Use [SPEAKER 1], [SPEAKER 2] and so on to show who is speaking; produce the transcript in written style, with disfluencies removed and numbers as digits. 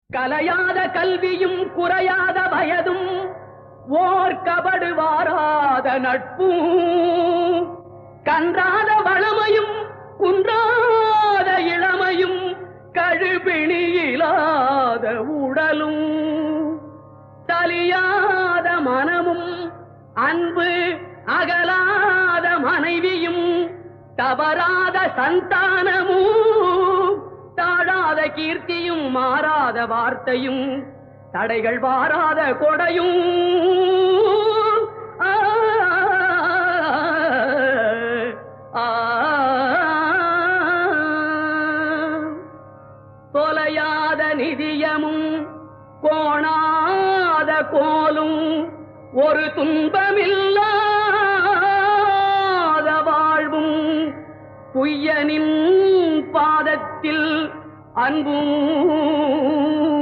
[SPEAKER 1] கலையாத கல்வியும் குறையாத வயதும் ஓர் கபடு வாராத நட்பும் கன்றாத வளமையும் குன்றாத இளமையும் கழுபிணியிலாத உடலும் தலியாத மனமும் அன்பு அகலாத மனைவியும் தவறாத சந்தானமும் தாழாத கீர்த்தியும் மாறாத வார்த்தையும் தடைகள் வாராத கொடையும் தொலையாத நிதியமும் கோணாத கோலும் ஒரு துன்பமில்லாத வாழ்வும் குய்யனின் பாதத்தில் அன்பும்